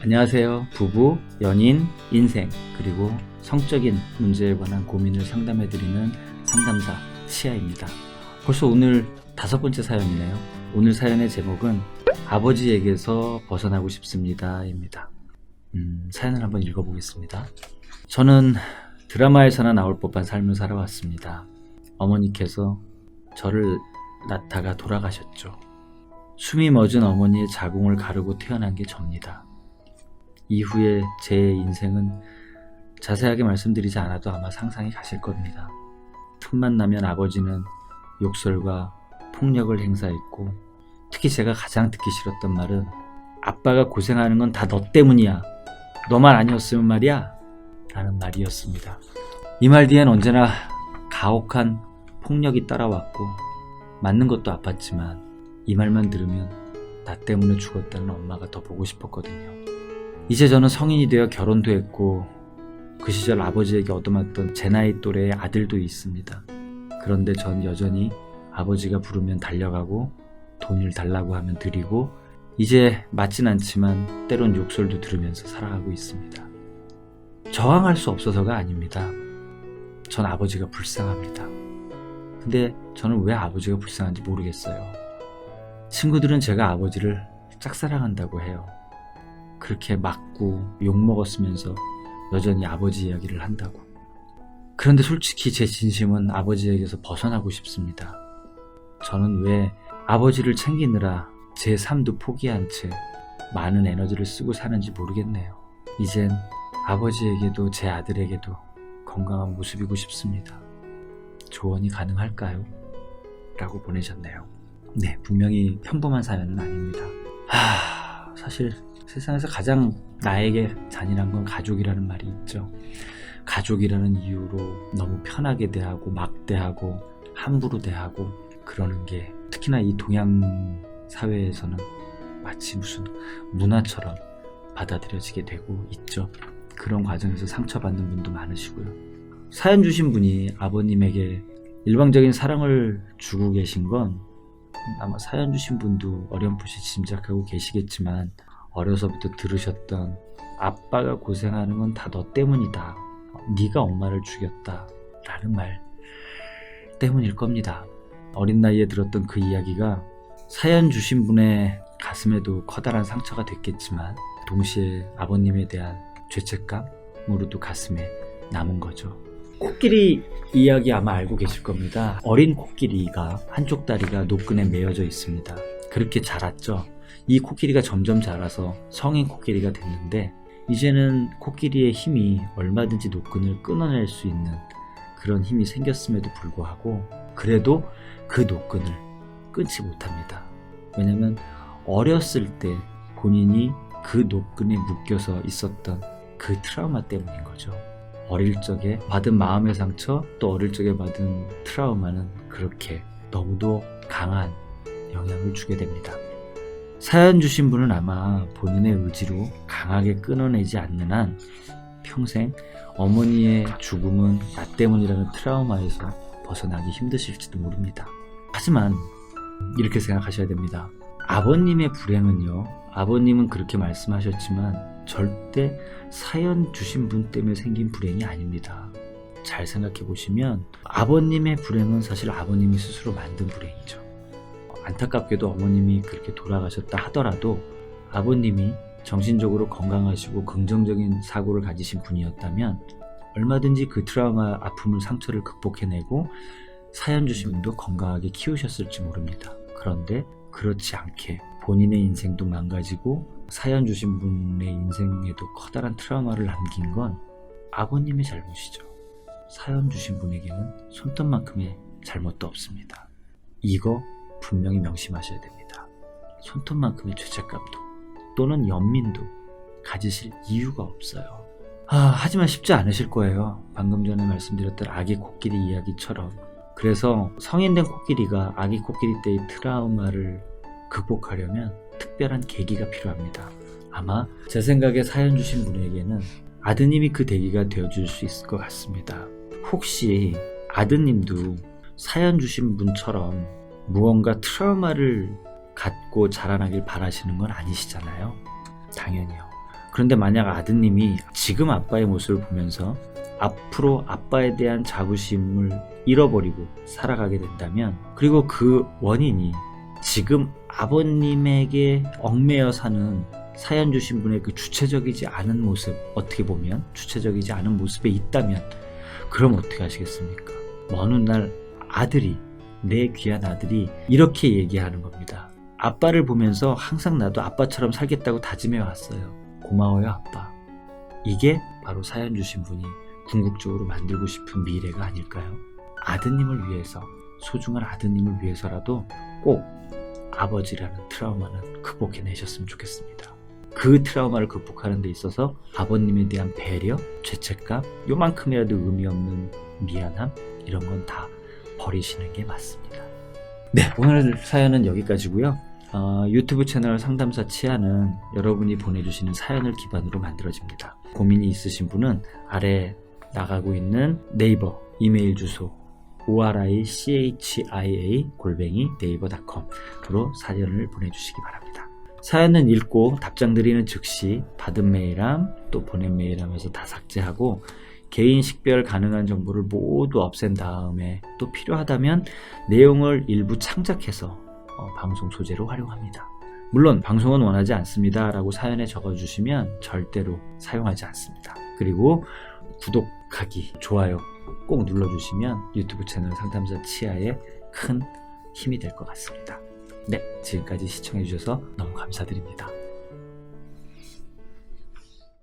안녕하세요. 부부, 연인, 인생, 그리고 성적인 문제에 관한 고민을 상담해드리는 상담사 시아입니다. 벌써 오늘 5번째 사연이네요. 오늘 사연의 제목은 아버지에게서 벗어나고 싶습니다 입니다. 사연을 한번 읽어보겠습니다. 저는 드라마에서나 나올 법한 삶을 살아왔습니다. 어머니께서 저를 낳다가 돌아가셨죠. 숨이 멎은 어머니의 자궁을 가르고 태어난 게 접니다. 이후에 제 인생은 자세하게 말씀드리지 않아도 아마 상상이 가실 겁니다. 틈만 나면 아버지는 욕설과 폭력을 행사했고, 특히 제가 가장 듣기 싫었던 말은 아빠가 고생하는 건 다 너 때문이야. 너만 아니었으면 말이야. 라는 말이었습니다. 이 말 뒤엔 언제나 가혹한 폭력이 따라왔고, 맞는 것도 아팠지만 이 말만 들으면 나 때문에 죽었다는 엄마가 더 보고 싶었거든요. 이제 저는 성인이 되어 결혼도 했고, 그 시절 아버지에게 얻어맞던 제 나이 또래의 아들도 있습니다. 그런데 전 여전히 아버지가 부르면 달려가고, 돈을 달라고 하면 드리고, 이제 맞진 않지만 때론 욕설도 들으면서 살아가고 있습니다. 저항할 수 없어서가 아닙니다. 전 아버지가 불쌍합니다. 근데 저는 왜 아버지가 불쌍한지 모르겠어요. 친구들은 제가 아버지를 짝사랑한다고 해요. 그렇게 맞고 욕먹었으면서 여전히 아버지 이야기를 한다고. 그런데 솔직히 제 진심은 아버지에게서 벗어나고 싶습니다. 저는 왜 아버지를 챙기느라 제 삶도 포기한 채 많은 에너지를 쓰고 사는지 모르겠네요. 이젠 아버지에게도 제 아들에게도 건강한 모습이고 싶습니다. 조언이 가능할까요? 라고 보내셨네요. 네, 분명히 평범한 사연은 아닙니다. 사실 세상에서 가장 나에게 잔인한 건 가족이라는 말이 있죠. 가족이라는 이유로 너무 편하게 대하고 막대하고 함부로 대하고 그러는 게 특히나 이 동양 사회에서는 마치 무슨 문화처럼 받아들여지게 되고 있죠. 그런 과정에서 상처받는 분도 많으시고요. 사연 주신 분이 아버님에게 일방적인 사랑을 주고 계신 건 아마 사연 주신 분도 어렴풋이 짐작하고 계시겠지만, 어려서부터 들으셨던 아빠가 고생하는 건 다 너 때문이다, 네가 엄마를 죽였다 라는 말 때문일 겁니다. 어린 나이에 들었던 그 이야기가 사연 주신 분의 가슴에도 커다란 상처가 됐겠지만, 동시에 아버님에 대한 죄책감으로도 가슴에 남은 거죠. 코끼리 이야기 아마 알고 계실 겁니다. 어린 코끼리가 한쪽 다리가 노끈에 매어져 있습니다. 그렇게 자랐죠. 이 코끼리가 점점 자라서 성인 코끼리가 됐는데, 이제는 코끼리의 힘이 얼마든지 노끈을 끊어낼 수 있는 그런 힘이 생겼음에도 불구하고, 그래도 그 노끈을 끊지 못합니다. 왜냐면 어렸을 때 본인이 그 노끈에 묶여서 있었던 그 트라우마 때문인 거죠. 어릴 적에 받은 마음의 상처, 또 어릴 적에 받은 트라우마는 그렇게 너무도 강한 영향을 주게 됩니다. 사연 주신 분은 아마 본인의 의지로 강하게 끊어내지 않는 한 평생 어머니의 죽음은 나 때문이라는 트라우마에서 벗어나기 힘드실지도 모릅니다. 하지만 이렇게 생각하셔야 됩니다. 아버님의 불행은요, 아버님은 그렇게 말씀하셨지만 절대 사연 주신 분 때문에 생긴 불행이 아닙니다. 잘 생각해 보시면 아버님의 불행은 사실 아버님이 스스로 만든 불행이죠. 안타깝게도 어머님이 그렇게 돌아가셨다 하더라도 아버님이 정신적으로 건강하시고 긍정적인 사고를 가지신 분이었다면 얼마든지 그 트라우마, 아픔을, 상처를 극복해내고 사연 주신 분도 건강하게 키우셨을지 모릅니다. 그런데 그렇지 않게 본인의 인생도 망가지고 사연 주신 분의 인생에도 커다란 트라우마를 남긴 건 아버님의 잘못이죠. 사연 주신 분에게는 손톱만큼의 잘못도 없습니다. 이거 분명히 명심하셔야 됩니다. 손톱만큼의 죄책감도 또는 연민도 가지실 이유가 없어요. 하지만 쉽지 않으실 거예요. 방금 전에 말씀드렸던 아기 코끼리 이야기처럼. 그래서 성인된 코끼리가 아기 코끼리 때의 트라우마를 극복하려면 특별한 계기가 필요합니다. 아마 제 생각에 사연 주신 분에게는 아드님이 그 계기가 되어줄 수 있을 것 같습니다. 혹시 아드님도 사연 주신 분처럼 무언가 트라우마를 갖고 자라나길 바라시는 건 아니시잖아요. 당연히요. 그런데 만약 아드님이 지금 아빠의 모습을 보면서 앞으로 아빠에 대한 자부심을 잃어버리고 살아가게 된다면, 그리고 그 원인이 지금 아버님에게 얽매여 사는 사연 주신 분의 그 주체적이지 않은 모습, 어떻게 보면 주체적이지 않은 모습에 있다면, 그럼 어떻게 하시겠습니까? 어느 날 아들이, 내 귀한 아들이 이렇게 얘기하는 겁니다. 아빠를 보면서 항상 나도 아빠처럼 살겠다고 다짐해 왔어요. 고마워요, 아빠. 이게 바로 사연 주신 분이 궁극적으로 만들고 싶은 미래가 아닐까요? 아드님을 위해서, 소중한 아드님을 위해서라도 꼭 아버지라는 트라우마는 극복해내셨으면 좋겠습니다. 그 트라우마를 극복하는 데 있어서 아버님에 대한 배려, 죄책감, 요만큼이라도 의미 없는 미안함, 이런 건 다 버리시는 게 맞습니다. 네, 오늘 사연은 여기까지고요. 유튜브 채널 상담사 치아는 여러분이 보내주시는 사연을 기반으로 만들어집니다. 고민이 있으신 분은 아래 나가고 있는 네이버 이메일 주소 orIchia@naver.com으로 사연을 보내주시기 바랍니다. 사연은 읽고 답장 드리는 즉시 받은 메일함, 또 보낸 메일함에서 다 삭제하고 개인 식별 가능한 정보를 모두 없앤 다음에 또 필요하다면 내용을 일부 창작해서 방송 소재로 활용합니다. 물론 방송은 원하지 않습니다 라고 사연에 적어주시면 절대로 사용하지 않습니다. 그리고 구독하기, 좋아요 꼭 눌러주시면 유튜브 채널 상담사 치아에 큰 힘이 될 것 같습니다. 네, 지금까지 시청해주셔서 너무 감사드립니다.